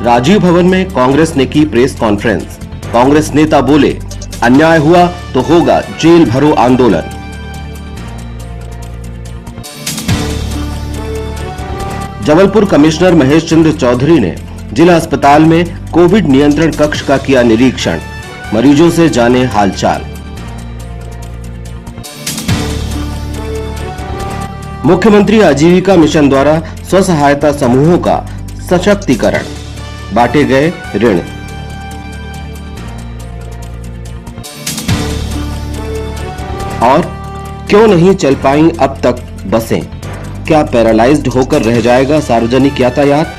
राजीव भवन में कांग्रेस ने की प्रेस कॉन्फ्रेंस। कांग्रेस नेता बोले, अन्याय हुआ तो होगा जेल भरो आंदोलन। जबलपुर कमिश्नर महेश चंद्र चौधरी ने जिला अस्पताल में कोविड नियंत्रण कक्ष का किया निरीक्षण। मरीजों से जाने हालचाल। मुख्यमंत्री आजीविका मिशन द्वारा स्व सहायता समूहों का सशक्तिकरण, बांटे गए ऋण। और क्यों नहीं चल पाई अब तक बसें? क्या पैरालाइज्ड होकर रह जाएगा सार्वजनिक यातायात?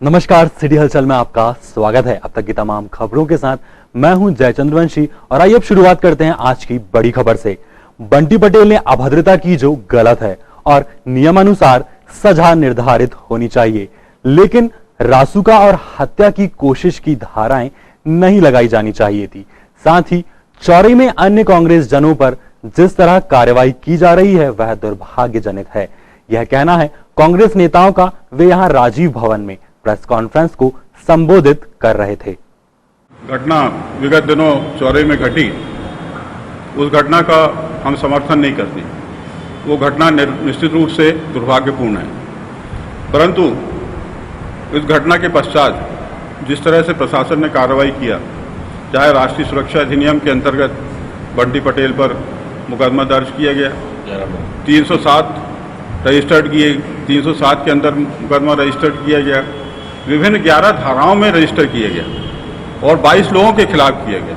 नमस्कार, सिटी हलचल में आपका स्वागत है। अब तक की तमाम खबरों के साथ मैं हूं जय चंद्रवंशी और आइए अब शुरुआत करते हैं आज की बड़ी खबर से। बंटी पटेल ने अभद्रता की जो गलत है और नियमानुसार सजा निर्धारित होनी चाहिए, लेकिन रासुका और हत्या की कोशिश की धाराएं नहीं लगाई जानी चाहिए थी। साथ ही चौरी में अन्य कांग्रेस जनों पर जिस तरह कार्रवाई की जा रही है वह दुर्भाग्यजनक है। यह कहना है कांग्रेस नेताओं का। वे यहां राजीव भवन में प्रेस कॉन्फ्रेंस को संबोधित कर रहे थे। घटना विगत दिनों चौरी में घटी, उस घटना का हम समर्थन नहीं करते। वो घटना निश्चित रूप से दुर्भाग्यपूर्ण है, परंतु इस घटना के पश्चात जिस तरह से प्रशासन ने कार्रवाई किया, चाहे राष्ट्रीय सुरक्षा अधिनियम के अंतर्गत बंटी पटेल पर मुकदमा दर्ज किया गया, 307 रजिस्टर्ड किए, 307 के अंदर मुकदमा रजिस्टर्ड किया गया, विभिन्न 11 धाराओं में रजिस्टर किया गया और 22 लोगों के खिलाफ किया गया।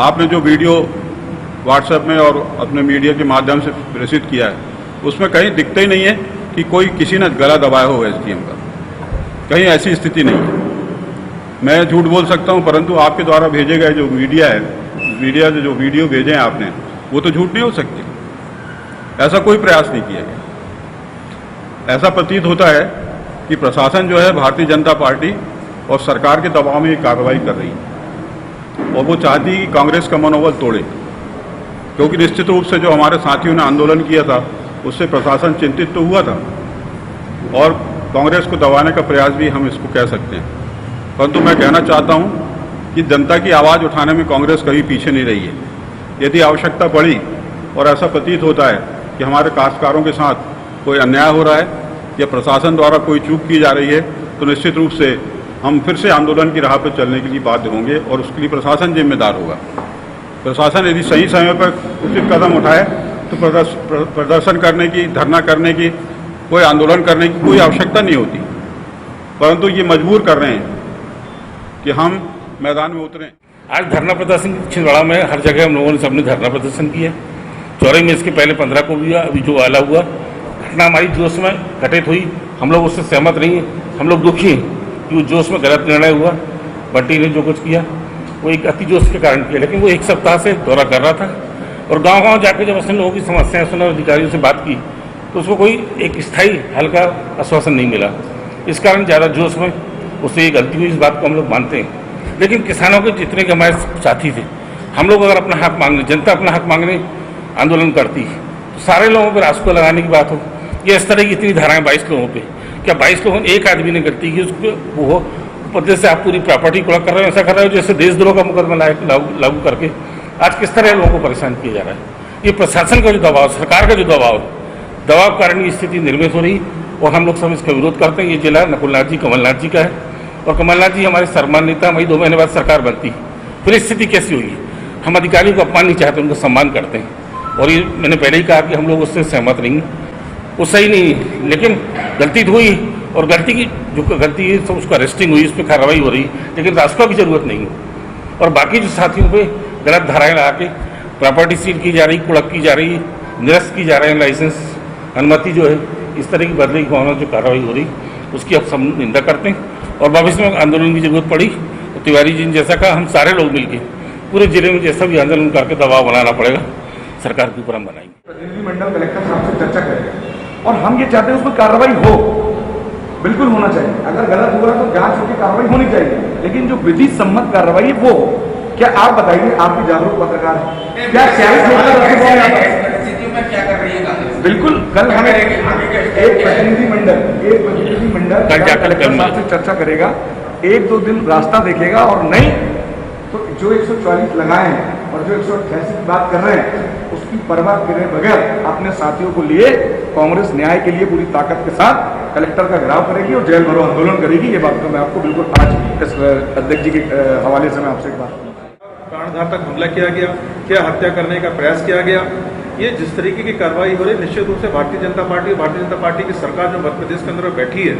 आपने जो वीडियो व्हाट्सएप में और अपने मीडिया के माध्यम से प्रेषित किया है, उसमें कहीं दिखता ही नहीं है कि कोई किसी ने गला दबाया हो एसडीएम का। कहीं ऐसी स्थिति नहीं है। मैं झूठ बोल सकता हूं, परंतु आपके द्वारा भेजे गए जो मीडिया है, मीडिया से जो वीडियो भेजे हैं आपने, वो तो झूठ नहीं हो सकती। ऐसा कोई प्रयास नहीं किया गया। ऐसा प्रतीत होता है कि प्रशासन जो है भारतीय जनता पार्टी और सरकार के दबाव में ये कार्रवाई कर रही है और वो चाहती है कि कांग्रेस का मनोबल तोड़े, क्योंकि निश्चित रूप से जो हमारे साथियों ने आंदोलन किया था उससे प्रशासन चिंतित तो हुआ था और कांग्रेस को दबाने का प्रयास भी हम इसको कह सकते हैं। परंतु मैं कहना चाहता हूं कि जनता की आवाज़ उठाने में कांग्रेस कभी पीछे नहीं रही है। यदि आवश्यकता पड़ी और ऐसा प्रतीत होता है कि हमारे काश्तकारों के साथ कोई अन्याय हो रहा है या प्रशासन द्वारा कोई चूक की जा रही है, तो निश्चित रूप से हम फिर से आंदोलन की राह पर चलने के लिए बाध्य होंगे और उसके लिए प्रशासन जिम्मेदार होगा। प्रशासन यदि सही समय पर उचित कदम उठाए तो प्रदर्शन करने की, धरना करने की, कोई आंदोलन करने की कोई आवश्यकता नहीं होती, परंतु ये मजबूर कर रहे हैं कि हम मैदान में उतरें। आज धरना प्रदर्शन छिंदवाड़ा में हर जगह हम लोगों ने सबने धरना प्रदर्शन किया। चौरी में इसके पहले 15 को भी हुआ, अभी जो आला हुआ घटना हमारी जोश में घटित हुई। हम लोग उससे सहमत नहीं हैं। हम लोग दुखी हैं कि वो जोश में गलत निर्णय हुआ। बंटी ने जो कुछ किया वो एक अति जोश के कारण किया, लेकिन वो एक सप्ताह से दौरा कर रहा था और गांव-गांव जाकर जब उसने लोगों की समस्याएं सुना और अधिकारियों से बात की तो उसको कोई एक स्थायी हल का आश्वासन नहीं मिला। इस कारण ज़्यादा जोश में उससे ये गलती हुई, इस बात को हम लोग मानते हैं। लेकिन किसानों के जितने के हमारे साथी थे, हम लोग अगर अपना हक मांगने, जनता अपना हक मांगने आंदोलन करती है तो सारे लोगों पर रासुका लगाने की बात हो। ये इस तरह की इतनी धाराएं 22 लोगों पे, क्या 22 लोगों ने एक आदमी ने गलती की उसको वो पदे से आप पूरी प्रॉपर्टी को कर रहे हो, ऐसा कर रहे हो जैसे देशद्रोह का मुकदमा लागू करके आज किस तरह लोगों को परेशान किया जा रहा है। ये प्रशासन का जो दबाव, सरकार का जो दबाव कारण की स्थिति निर्मित हो रही और हम लोग सब इसका विरोध करते हैं। ये जिला नकुलनाथ जी, कमलनाथ जी का है और कमलनाथ जी हमारे सम्मान नेता। हमारी 2 महीने बाद सरकार बनती है, फिर स्थिति कैसी होगी? हम अधिकारियों को अपमान नहीं चाहते, उनको सम्मान करते हैं और ये मैंने पहले ही कहा कि हम लोग उससे सहमत नहीं हैं। वो सही नहीं है, लेकिन गलती तो हुई और गलती की जो गलती है तो उसका अरेस्टिंग हुई, उस पर कार्रवाई हो रही, लेकिन रासुका की जरूरत नहीं है। और बाकी जो साथियों पे गलत धाराएं लगा के प्रॉपर्टी सील की जा रही, कुड़क की जा रही, निरस्त की जा रहे हैं लाइसेंस, अनुमति जो है, इस तरह की बदले की भावना जो कार्रवाई हो रही उसकी अब सब निंदा करते हैं। और भविष्य में आंदोलन की जरूरत पड़ी तो तिवारी जी ने जैसा कहा, हम सारे लोग मिलकर पूरे जिले में जैसा भी आंदोलन करके दबाव बनाना पड़ेगा, सरकार के ऊपर हम बनाएंगे। प्रतिनिधिमंडल कलेक्टर साहब से चर्चा करेगा और हम ये चाहते हैं उसमें कार्रवाई हो, बिल्कुल होना चाहिए। अगर गलत हो रहा है तो जांच होकर कार्रवाई होनी चाहिए, लेकिन जो विधि सम्मत कार्रवाई है वो। क्या आप बताइए, आप भी जागरूक पत्रकार हैं, क्या 40 लोग में क्या कर रही है कांग्रेस? बिल्कुल, कल हमें एक प्रतिनिधिमंडल कल जाकर कलेक्टर साहब से चर्चा करेगा, 1-2 दिन रास्ता देखेगा, और नहीं तो जो 144 लगाए हैं और जो 188 की बात कर रहे हैं उसकी परवाह करे बगैर अपने साथियों को लिए कांग्रेस न्याय के लिए पूरी ताकत के साथ कलेक्टर का घेराव करेगी और जेल भरो आंदोलन करेगी। ये बात तो मैं आपको बिल्कुल आज इस अध्यक्ष जी के हवाले से मैं आपसे एक बात प्राणघातक हमला किया गया, क्या हत्या करने का प्रयास किया गया। ये जिस तरीके की कार्रवाई हो रही है, निश्चित रूप से भारतीय जनता पार्टी और भारतीय जनता पार्टी की सरकार जो मध्य प्रदेश के अंदर बैठी है,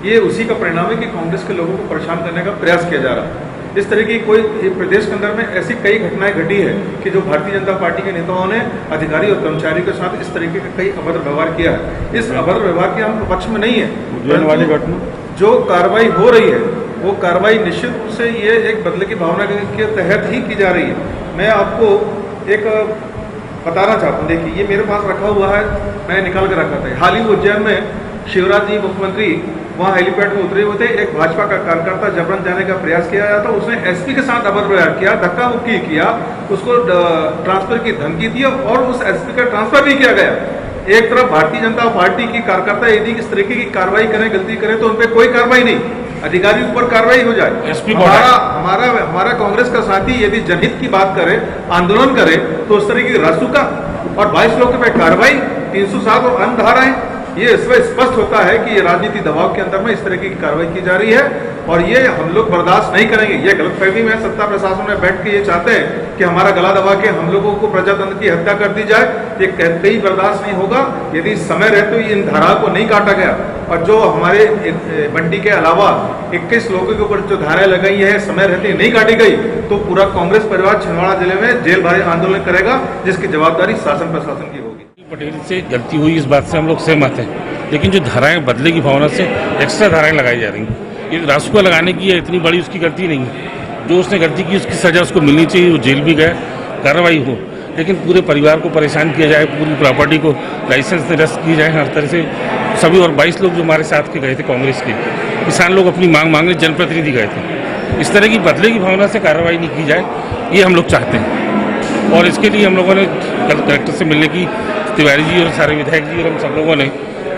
ये उसी का परिणाम है कि कांग्रेस के लोगों को परेशान करने का प्रयास किया जा रहा है। इस तरह की कोई प्रदेश के अंदर में ऐसी कई घटनाएं घटी है कि जो भारतीय जनता पार्टी के नेताओं ने अधिकारी और कर्मचारियों के साथ इस तरीके का कई अभद्र व्यवहार किया है। इस अभद्र व्यवहार के हम पक्ष में नहीं है, उज्जैन वाली घटना जो कार्रवाई हो रही है वो कार्रवाई निश्चित रूप से ये एक बदले की भावना के तहत ही की जा रही है। मैं आपको एक बताना चाहता हूँ, देखिए ये मेरे पास रखा हुआ है, मैं निकाल कर रखा था। हाल ही उज्जैन में शिवराज जी मुख्यमंत्री वहाँ हेलीपैड में उतरे हुए थे, एक भाजपा का कार्यकर्ता जबरन जाने का प्रयास किया जाता, उसने एसपी के साथ अभद्र व्यवहार किया, धक्का मुक्की किया, उसको ट्रांसफर की धमकी दी और उस एसपी का ट्रांसफर भी किया गया। एक तरफ भारतीय जनता पार्टी की कार्यकर्ता यदि इस तरीके की कार्रवाई करें, गलती करें तो उन पर कोई कार्रवाई नहीं, अधिकारी ऊपर कार्रवाई हो जाए। हमारा कांग्रेस का साथी यदि जनहित की बात करे, आंदोलन करे, तो उस तरीके की रासुका और 22 लोगों पे कार्रवाई, 307 और अन्य धाराएं, ये इसमें स्पष्ट होता है कि ये राजनीति दबाव के अंदर में इस तरीके की कार्रवाई की जा रही है और ये हम लोग बर्दाश्त नहीं करेंगे। ये गलतफहमी में सत्ता प्रशासन में बैठ के ये चाहते हैं कि हमारा गला दबा के हम लोगों को प्रजातंत्र की हत्या कर दी जाए, ये कहते ही बर्दाश्त नहीं होगा। यदि समय रहते हुए इन धाराओं को नहीं काटा गया और जो हमारे बंटी के अलावा 21 लोगों के ऊपर जो धाराएं लगाई है समय रहते नहीं काटी गई, तो पूरा कांग्रेस परिवार छिंदवाड़ा जिले में जेल भरे आंदोलन करेगा, जिसकी जवाबदारी शासन प्रशासन की होगी। पटेल से गलती हुई, इस बात से हम लोग सहमत हैं, लेकिन जो धाराएं बदले की भावना से एक्स्ट्रा धाराएं लगाई जा रही हैं, ये रासुका लगाने की इतनी बड़ी उसकी गलती नहीं है। जो उसने गलती की उसकी सजा उसको मिलनी चाहिए, वो जेल भी गया, कार्रवाई हो, लेकिन पूरे परिवार को परेशान किया जाए, पूरी प्रॉपर्टी को लाइसेंस निरस्त की जाए, हर तरह से सभी। और 22 लोग जो हमारे साथ के गए थे कांग्रेस के किसान लोग अपनी मांग मांगने जनप्रतिनिधि गए थे, इस तरह की बदले की भावना से कार्रवाई नहीं की जाए, ये हम लोग चाहते हैं। और इसके लिए हम लोगों ने कल कलेक्टर से मिलने की, तिवारी जी और सारे विधायक जी और हम सब लोगों ने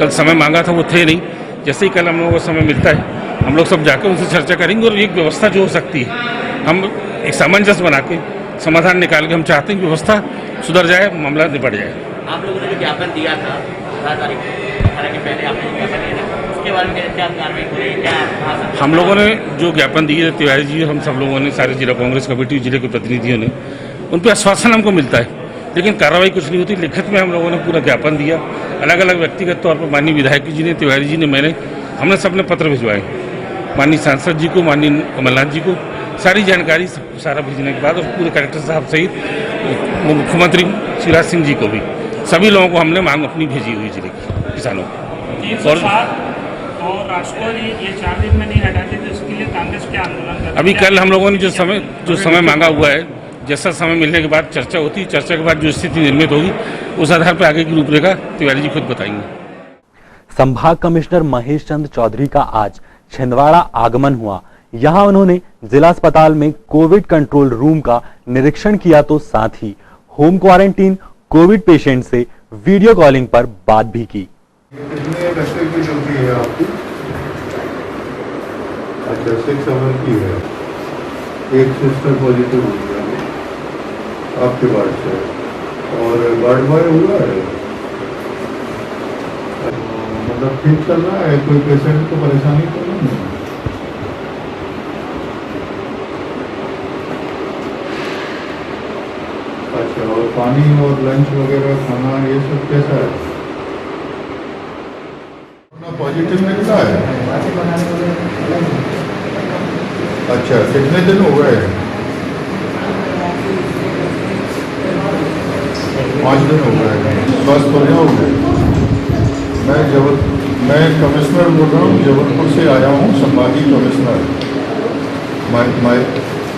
कल समय मांगा था, वो थे नहीं। जैसे ही कल हम लोगों को समय मिलता है हम लोग सब जाकर उनसे चर्चा करेंगे और एक व्यवस्था जो हो सकती है, हम एक सामंजस्य बना के समाधान निकाल के हम चाहते हैं कि व्यवस्था सुधर जाए, मामला निपट जाए। आप लोगों ने जो ज्ञापन दिया था 18 तारीख के पहले आपने ज्ञापन दिया था, उसके बारे में क्या कार्रवाई हो रही है? क्या हम लोगों ने जो ज्ञापन दिए, तिवारी जी हम सब लोगों ने, सारे जिला कांग्रेस कमेटी जिले के प्रतिनिधियों ने, उन पर आश्वासन हमको मिलता है, लेकिन कार्रवाई कुछ नहीं होती। लिखित में हम लोगों ने पूरा ज्ञापन दिया, अलग अलग व्यक्तिगत तौर पर माननीय विधायक जी ने, तिवारी जी ने, मैंने, हमने सबने पत्र भिजवाए माननीय सांसद जी को, माननीय कमलनाथ जी को, सारी जानकारी सारा भेजने के बाद और पूरे कलेक्टर साहब सहित मुख्यमंत्री शिवराज सिंह जी को भी, सभी लोगों को हमने मांग अपनी भेजी हुई जिले की किसानों को। और राष्ट्रपति ये 4 दिन में नहीं हटाते तो इसके लिए कांग्रेस क्या आंदोलन करती है? अभी कल हम लोगों ने जो समय मांगा हुआ है, जैसा समय मिलने के बाद चर्चा होती है, चर्चा के बाद जो स्थिति निर्मित होगी उस आधार पर आगे की रूपरेखा तिवारी जी खुद बताएंगे। संभाग कमिश्नर महेश चंद्र चौधरी का आज छिंदवाड़ा आगमन हुआ। यहां उन्होंने जिला अस्पताल में कोविड कंट्रोल रूम का निरीक्षण किया, तो साथ ही होम क्वारंटीन कोविड पेशेंट से वीडियो कॉलिंग पर बात भी की। कितने रस्ते की ड्यूटी है आपकी? अच्छा, 6 आवर की है। एक सिस्टर पॉजिटिव हुई है आपके वार्ड से, और वार्ड बॉय हुआ है, मतलब ठीक चल रहा है, कोई पेशेंट को परेशानी तो नहीं है? अच्छा, और पानी और लंच वगैरह खाना ये सब कैसा है? पॉजिटिव निकला है? अच्छा, कितने दिन हो गए? 5 दिन हो गए। स्वस्थ हो जाओगे? मैं कमिश्नर बोल रहा हूँ, जबलपुर से आया हूँ, संभागी कमिश्नर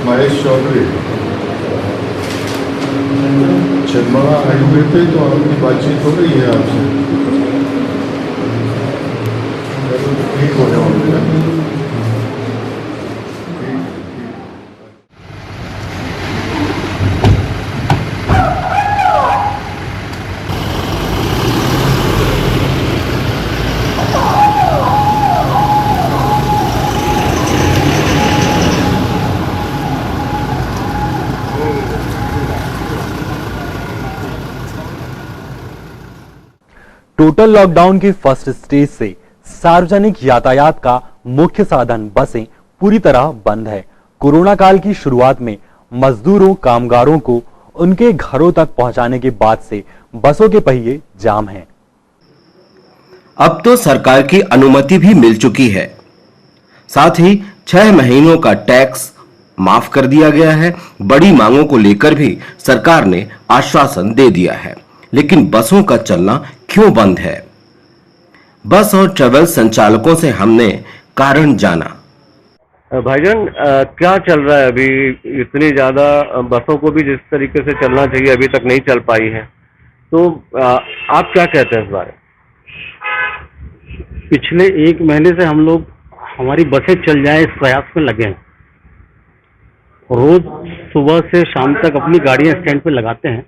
महेश चौधरी। छिंदवाड़ा आए हुए थे तो आपकी बातचीत हो रही है आपसे? ठीक हो जाओगे? टोटल लॉकडाउन के फर्स्ट स्टेज से सार्वजनिक यातायात का मुख्य साधन बसें पूरी तरह बंद है। कोरोना काल की शुरुआत में मजदूरों, कामगारों को उनके घरों तक पहुंचाने के बाद से बसों के पहिए जाम हैं। अब तो सरकार की अनुमति भी मिल चुकी है, साथ ही 6 महीनों का टैक्स माफ कर दिया गया है। बड़ी मांगों को लेकर भी सरकार ने आश्वासन दे दिया है, लेकिन बसों का चलना क्यों बंद है? बस और ट्रेवल संचालकों से हमने कारण जाना। भाईजान, क्या चल रहा है अभी? इतनी ज्यादा बसों को भी जिस तरीके से चलना चाहिए अभी तक नहीं चल पाई है, तो आप क्या कहते हैं इस बारे? पिछले 1 महीने से हम लोग हमारी बसें चल जाए इस प्रयास में लगे हैं। रोज सुबह से शाम तक अपनी गाड़ियां स्टैंड पे लगाते हैं,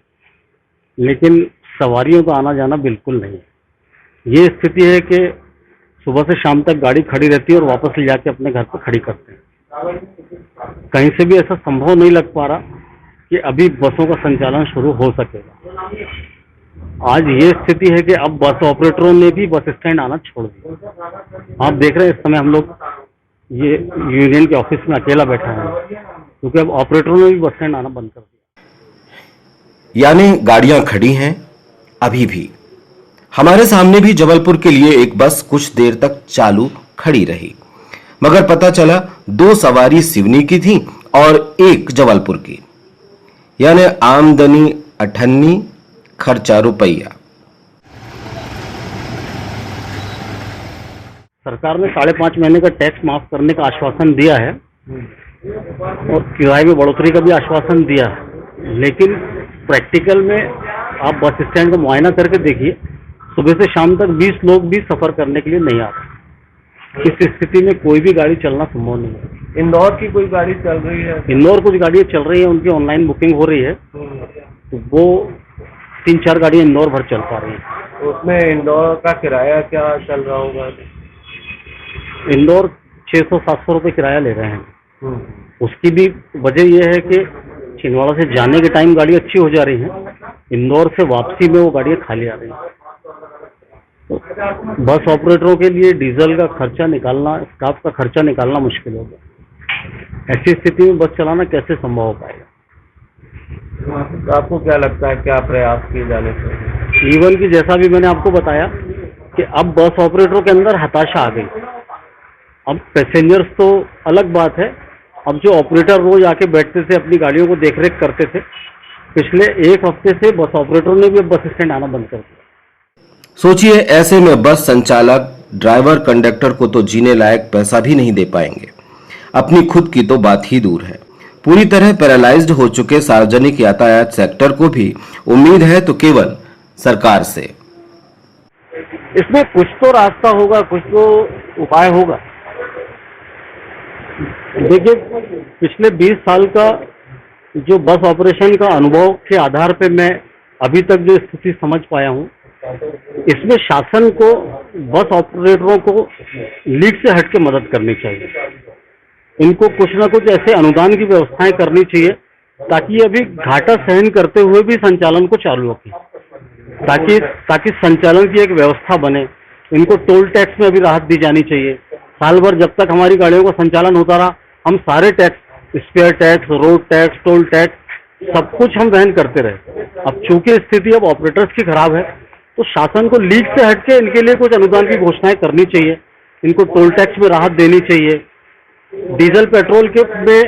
लेकिन सवारियों का आना जाना बिल्कुल नहीं है। ये स्थिति है कि सुबह से शाम तक गाड़ी खड़ी रहती है और वापस ले जाके अपने घर पर खड़ी करते हैं। कहीं से भी ऐसा संभव नहीं लग पा रहा कि अभी बसों का संचालन शुरू हो सकेगा। आज ये स्थिति है कि अब बस ऑपरेटरों ने भी बस स्टैंड आना छोड़ दिया। आप देख रहे हैं इस समय हम लोग ये यूनियन के ऑफिस में अकेला बैठा है, क्योंकि अब ऑपरेटरों ने भी बस स्टैंड आना बंद कर दिया। यानी गाड़ियां खड़ी हैं अभी भी। हमारे सामने भी जबलपुर के लिए एक बस कुछ देर तक चालू खड़ी रही, मगर पता चला 2 सवारी सिवनी की थी और 1 जबलपुर की। यानी आमदनी 98, खर्चा रुपया। सरकार ने 5.5 महीने का टैक्स माफ करने का आश्वासन दिया है और किराए में बढ़ोतरी का भी आश्वासन दिया है, लेकिन प्रैक्टिकल में आप बस स्टैंड का मुआयना करके देखिए, सुबह से शाम तक 20 लोग भी सफर करने के लिए नहीं आते। इस स्थिति में कोई भी गाड़ी चलना संभव नहीं है। इंदौर की कोई गाड़ी चल रही है? इंदौर कुछ गाड़ियाँ चल रही है, उनकी ऑनलाइन बुकिंग हो रही है, तो वो 3-4 गाड़ियाँ इंदौर भर चल पा रही है। तो उसमें इंदौर का किराया क्या चल रहा होगा? इंदौर 600-700 रुपये किराया ले रहे हैं। उसकी भी वजह यह है कि छिंदवाड़ा से जाने के टाइम गाड़ी अच्छी हो जा रही है, इंदौर से वापसी में वो गाड़ियाँ खाली आ रही हैं। तो बस ऑपरेटरों के लिए डीजल का खर्चा निकालना, स्टाफ का खर्चा निकालना मुश्किल हो गया। ऐसी स्थिति में बस चलाना कैसे संभव हो पाएगा? आपको क्या लगता है, क्या प्रयास किए जाने चाहिए? इवन की जैसा भी मैंने आपको बताया कि अब बस ऑपरेटरों के अंदर हताशा आ गई। अब पैसेंजर्स तो अलग बात है, अब जो ऑपरेटर रोज आके बैठते थे, अपनी गाड़ियों को देखरेख करते थे, पिछले 1 हफ्ते से बस ऑपरेटरों ने भी अब बस स्टैंड आना बंद कर दिया। सोचिए, ऐसे में बस संचालक, ड्राइवर, कंडक्टर को तो जीने लायक पैसा भी नहीं दे पाएंगे। अपनी खुद की तो बात ही दूर है। पूरी तरह पैरालाइज्ड हो चुके सार्वजनिक यातायात सेक्टर को भी उम्मीद है तो केवल सरकार से। इसमें कुछ तो रास्ता होगा, कुछ तो उपाय होगा। देखिए, पिछले 20 साल का जो बस ऑपरेशन का अनुभव के आधार पे मैं अभी तक जो स्थिति समझ पाया हूँ, इसमें शासन को बस ऑपरेटरों को लीड से हटके मदद करनी चाहिए। इनको कुछ ना कुछ ऐसे अनुदान की व्यवस्थाएं करनी चाहिए ताकि अभी घाटा सहन करते हुए भी संचालन को चालू रखें, ताकि संचालन की एक व्यवस्था बने। इनको टोल टैक्स में अभी राहत दी जानी चाहिए। साल भर जब तक हमारी गाड़ियों का संचालन होता रहा, हम सारे tax, spare tax, road tax, toll tax, सब कुछ हम वहन करते रहे। अब चूंकि स्थिति अब ऑपरेटर्स की खराब है, तो शासन को लीड से हटके इनके लिए कुछ अनुदान की घोषणाएं करनी चाहिए। इनको टोल टैक्स में राहत देनी चाहिए। डीजल पेट्रोल के में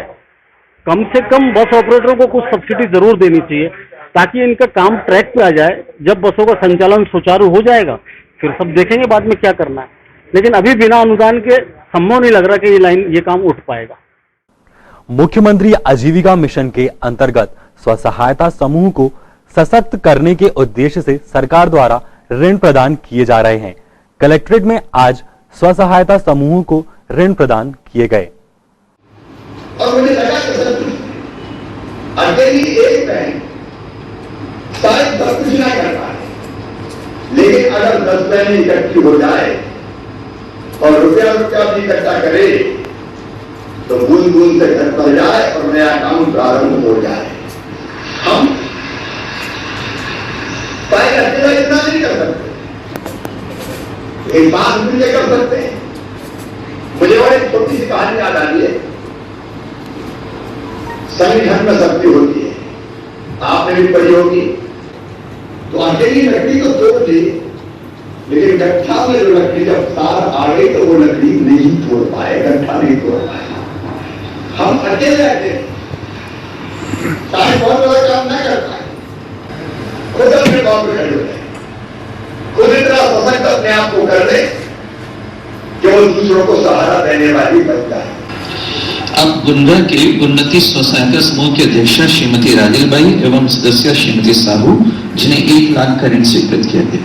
कम से कम बस ऑपरेटरों को कुछ सब्सिडी जरूर देनी चाहिए, ताकि इनका काम ट्रैक पे आ जाए। जब बसों का संचालन सुचारू हो जाएगा, फिर सब देखेंगे बाद में क्या करना है। लेकिन अभी बिना अनुदान के संभव नहीं लग रहा कि ये काम उठ पाएगा। मुख्यमंत्री आजीविका मिशन के अंतर्गत स्व सहायता समूह को सशक्त करने के उद्देश्य से सरकार द्वारा ऋण प्रदान किए जा रहे हैं। कलेक्ट्रेट में आज स्व सहायता समूह को ऋण प्रदान किए गए। और मुझे लगा कि अकेली एक बैंक शायद सब कुछ ना कर पाए, लेकिन अगर 10 बैंक इकट्ठी हो जाए और रुपया भी इकट्ठा करे, तो बूंद बूंद से घर भर जाए और नया काम प्रारंभ हो जाए। हम बैंक अकेला इतना नहीं कर सकते, लेकिन बात मिलकर कर सकते हैं। मुझे और एक छोटी सी कहानी याद आ रही है। संगठन में शक्ति होती है, आपने भी पढ़ी होगी। तो अकेली लकड़ी तो तोड़ दी, लेकिन गट्ठा में जो लकड़ी जब तार आ गई तो वो लकड़ी नहीं तोड़ पाए, गट्ठा नहीं तोड़ पाए। हम अकेले रहते चाहे बहुत बड़ा काम न कर पाए, खुद अपने काम में खड़े हो जाए, खुद इतना सशक्त अपने आप को कर दे कि वो दूसरों को सहारा देने वाली बन जाए। अब गुंडा के उन्नति स्वसहायता समूह की अध्यक्ष श्रीमती राजेलबाई एवं सदस्य श्रीमती साहू, जिन्हें 1 लाख का ऋण स्वीकृत किया गया।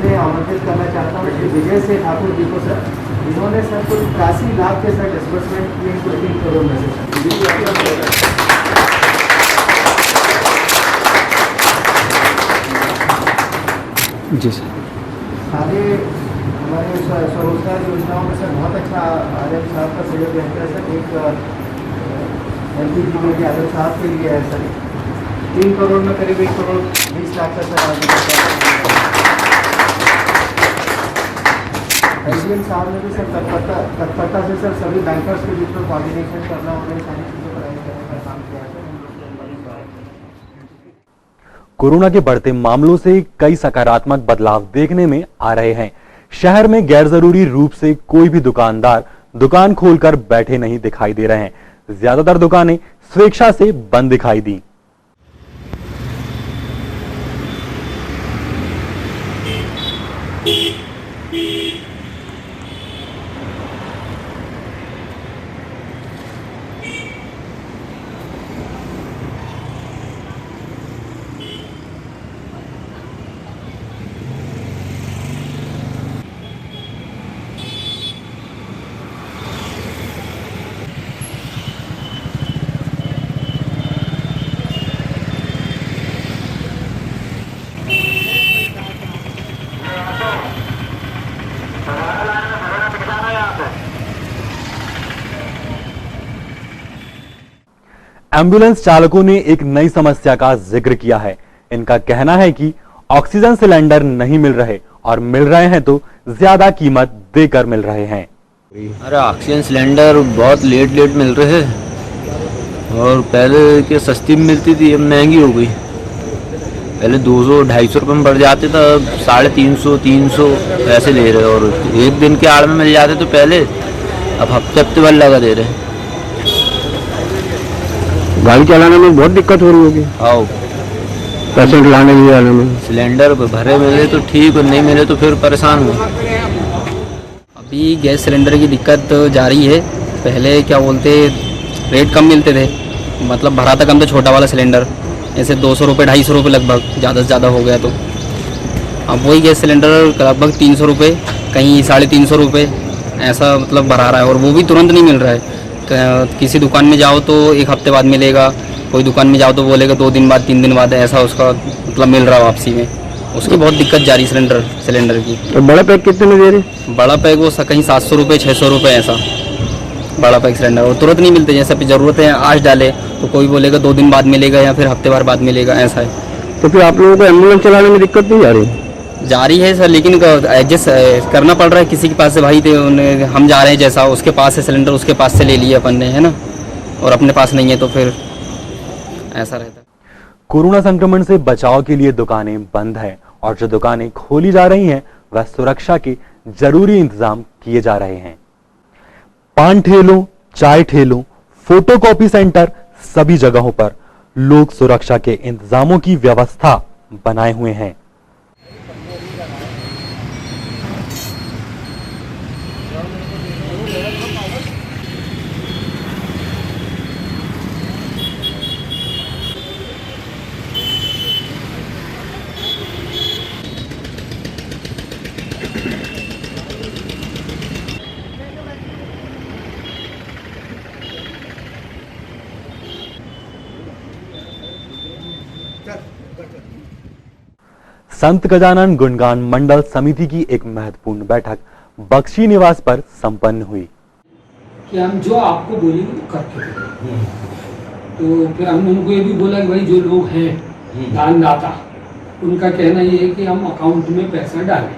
मैं आमंत्रित करना चाहता हूँ श्री विजय से ठाकुर जी को सर। इन्होंने सर कुल 81 लाख के सर डिस्बर्समेंट में 3 करोड़ में से जी सर। आगे हमारे स्वरोजगार योजनाओं में सर बहुत अच्छा आर्यन साहब का सहयोग रहता है सर। एक LPG के आर्यन साहब के लिए है सर 3 करोड़ में करीब 1 करोड़ 20 लाख का सर आगे एसडीएम साहब ने भी सर तत्परता से सर सभी बैंकर्स के बीच में कोऑर्डिनेशन करना और सारी चीज़ें अरेंज करने का काम किया है। कोरोना के बढ़ते मामलों से कई सकारात्मक बदलाव देखने में आ रहे हैं। शहर में गैर जरूरी रूप से कोई भी दुकानदार दुकान खोलकर बैठे नहीं दिखाई दे रहे हैं। ज्यादातर दुकानें स्वेच्छा से बंद दिखाई दी। एम्बुलेंस चालकों ने एक नई समस्या का जिक्र किया है। इनका कहना है कि ऑक्सीजन सिलेंडर नहीं मिल रहे और मिल रहे हैं तो ज्यादा कीमत देकर मिल रहे हैं। अरे ऑक्सीजन सिलेंडर बहुत लेट मिल रहे हैं और पहले के सस्ती में मिलती थी, अब महंगी हो गई। पहले 200-250 रुपये में बढ़ जाते थे, अब 350-300 ऐसे ले रहे और एक दिन के आड़ में मिल जाते तो पहले, अब हफ्ते भर लगा दे रहे। गाड़ी चलाने में बहुत दिक्कत हो रही होगी। आओ पेशेंट लाने भी आने में। सिलेंडर भरे मिले तो ठीक, और नहीं मिले तो फिर परेशान हो। अभी गैस सिलेंडर की दिक्कत जा रही है। पहले क्या बोलते रेट कम मिलते थे, मतलब भरा था कम तो छोटा वाला सिलेंडर ऐसे 200 रुपये 250 रुपये लगभग, ज़्यादा से ज़्यादा हो गया। तो अब वही गैस सिलेंडर लगभग 300 रुपये, कहीं 350 रुपये ऐसा मतलब भरा रहा है, और वो भी तुरंत नहीं मिल रहा है। किसी दुकान में जाओ तो 1 हफ्ते बाद मिलेगा, कोई दुकान में जाओ तो बोलेगा 2 दिन बाद 3 दिन बाद, ऐसा उसका मतलब मिल रहा है वापसी में। उसकी बहुत दिक्कत जा रही सिलेंडर की। तो बड़ा पैक कितने में दे रहे? बड़ा पैक वो कहीं 700 रुपये 600 रुपये ऐसा बड़ा पैक सिलेंडर, और तुरंत नहीं मिलते। जैसे ज़रूरत है आज डाले तो कोई बोलेगा 2 दिन बाद मिलेगा या फिर हफ्ते भर बाद मिलेगा, ऐसा है। तो फिर आप लोगों को एम्बुलेंस चलाने में दिक्कत नहीं जा रही? जा रही है सर, लेकिन एडजस्ट करना पड़ रहा है। किसी के पास से भाई हम जा रहे हैं, जैसा उसके पास है सिलेंडर उसके पास से ले लिया अपन ने, है ना, और अपने पास नहीं है तो फिर ऐसा रहता है। कोरोना संक्रमण से बचाव के लिए दुकानें बंद है और जो दुकानें खोली जा रही हैं वह सुरक्षा के जरूरी इंतजाम किए जा रहे हैं। पान ठेलों, चाय ठेलों, फोटोकॉपी सेंटर, सभी जगहों पर लोग सुरक्षा के इंतजामों की व्यवस्था बनाए हुए हैं। संत गजानन गुणगान मंडल समिति की एक महत्वपूर्ण बैठक बख्शी निवास पर संपन्न हुई। कि हम जो आपको बोलेंगे तो करके तो फिर हमने उनको ये भी बोला कि भाई जो लोग हैं दानदाता उनका कहना ये है कि हम अकाउंट में पैसा डालें।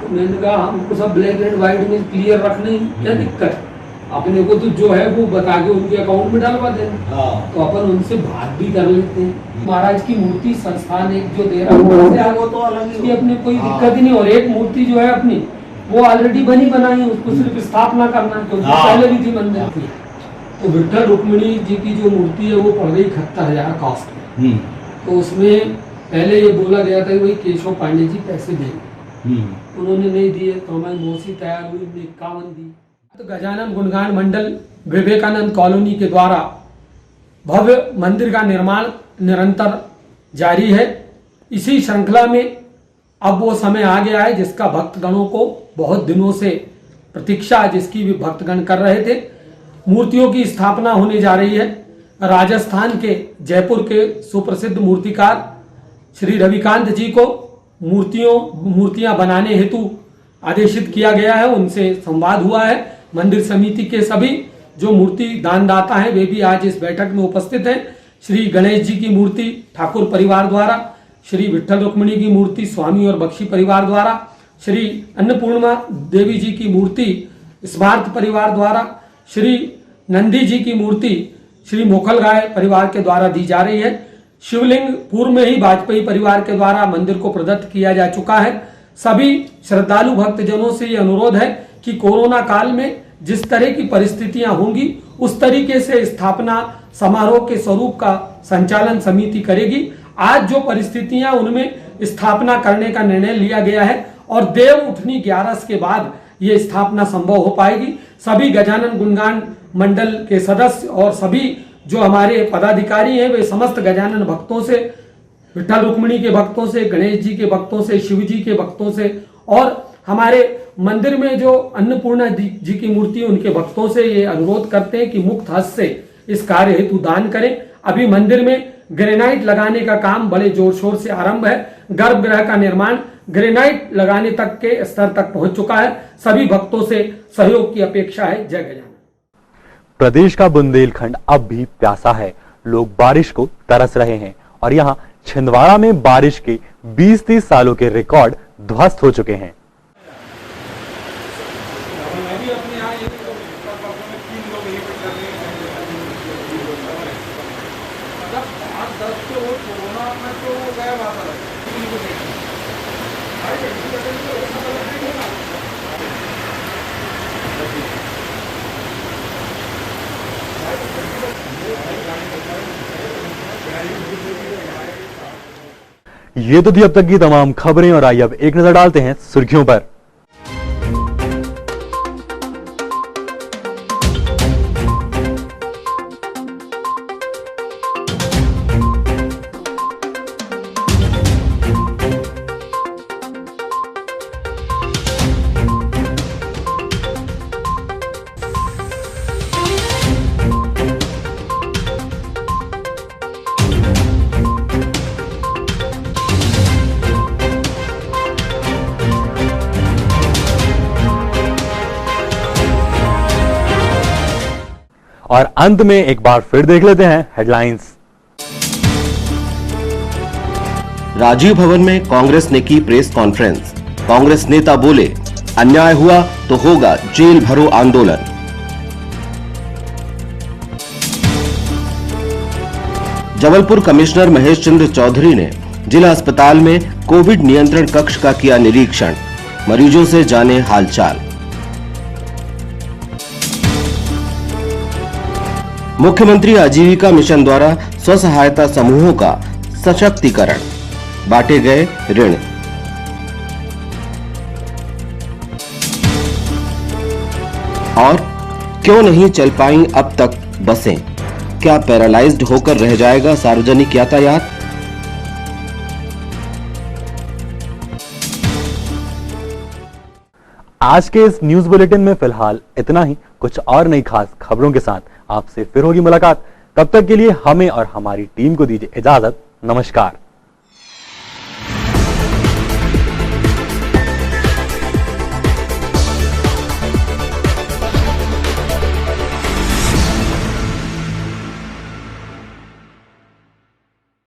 तो मैंने कहा हमको सब ब्लैक एंड व्हाइट में क्लियर रखने, क्या दिक्कत है, अपने को तो जो है वो बता के उनके अकाउंट में डालवा देना। तो अपन उनसे बात भी कर लेते हैं। महाराज की मूर्ति संस्थान एक जो दे रहा है वो तो अलग ही, अपने कोई दिक्कत ही नहीं। और एक मूर्ति जो है अपनी वो ऑलरेडी बनी बनाई है, उसको सिर्फ स्थापना करना है, क्योंकि पहले भी थी मंदिर की। तो विठल रुक्मिणी जी की जो मूर्ति है वो पड़ गई 71,000 कॉस्ट में। तो उसमें पहले ये बोला गया था कि भाई केशव पांडे जी पैसे देंगे, उन्होंने नहीं दिए। तो हमारी मोसी तैयार हुई, 51 दी। तो गजानन गुणगान मंडल विवेकानंद कॉलोनी के द्वारा भव्य मंदिर का निर्माण निरंतर जारी है। इसी श्रृंखला में अब वो समय आ गया है जिसका भक्तगणों को बहुत दिनों से प्रतीक्षा, जिसकी भी भक्तगण कर रहे थे। मूर्तियों की स्थापना होने जा रही है। राजस्थान के जयपुर के सुप्रसिद्ध मूर्तिकार श्री रविकांत जी को मूर्तियां बनाने हेतु आदेशित किया गया है। उनसे संवाद हुआ है। मंदिर समिति के सभी जो मूर्ति दानदाता हैं वे भी आज इस बैठक में उपस्थित हैं। श्री गणेश जी की मूर्ति ठाकुर परिवार द्वारा, श्री विठल रुक्मिणी की मूर्ति स्वामी और बख्शी परिवार द्वारा, श्री अन्नपूर्णा देवी जी की मूर्ति स्मार्थ परिवार द्वारा, श्री नंदी जी की मूर्ति श्री मोखल राय परिवार के द्वारा दी जा रही है। शिवलिंग पूर्व में ही वाजपेयी परिवार के द्वारा मंदिर को प्रदत्त किया जा चुका है। सभी श्रद्धालु भक्तजनों से ये अनुरोध है कि कोरोना काल में जिस तरह की परिस्थितियां होंगी उस तरीके से स्थापना समारोह के स्वरूप का संचालन समिति करेगी। आज जो परिस्थितियां उनमें स्थापना करने का निर्णय लिया गया है और देव उठनी 11 के बाद ये स्थापना संभव हो पाएगी। सभी गजानन गुणगान मंडल के सदस्य और सभी जो हमारे पदाधिकारी हैं वे समस्त गजानन भक्तों से, विठल रुक्मिणी के भक्तों से, गणेश जी के भक्तों से, शिव जी के भक्तों से और हमारे मंदिर में जो अन्नपूर्णा जी की मूर्ति है उनके भक्तों से ये अनुरोध करते हैं कि मुक्त हस्त से इस कार्य हेतु दान करें। अभी मंदिर में ग्रेनाइट लगाने का काम बड़े जोर शोर से आरंभ है। गर्भगृह का निर्माण ग्रेनाइट लगाने तक के स्तर तक पहुंच चुका है। सभी भक्तों से सहयोग की अपेक्षा है। जय गजानन। प्रदेश का बुंदेलखंड अब भी प्यासा है। लोग बारिश को तरस रहे हैं और यहाँ छिंदवाड़ा में बारिश के 20-30 सालों के रिकॉर्ड ध्वस्त हो चुके हैं। ये तो थी अब तक की तमाम खबरें और आइए अब एक नजर डालते हैं सुर्खियों पर। और अंत में एक बार फिर देख लेते हैं हेडलाइंस। राजीव भवन में कांग्रेस ने की प्रेस कॉन्फ्रेंस। कांग्रेस नेता बोले, अन्याय हुआ तो होगा जेल भरो आंदोलन। जबलपुर कमिश्नर महेश चंद्र चौधरी ने जिला अस्पताल में कोविड नियंत्रण कक्ष का किया निरीक्षण। मरीजों से जाने हालचाल। मुख्यमंत्री आजीविका मिशन द्वारा स्व सहायता समूहों का सशक्तिकरण, बांटे गए ऋण। और क्यों नहीं चल पाई अब तक बसें? क्या पैरालाइज्ड होकर रह जाएगा सार्वजनिक यातायात? आज के इस न्यूज बुलेटिन में फिलहाल इतना ही। कुछ और नई खास खबरों के साथ आपसे फिर होगी मुलाकात। तब तक के लिए हमें और हमारी टीम को दीजिए इजाजत। नमस्कार।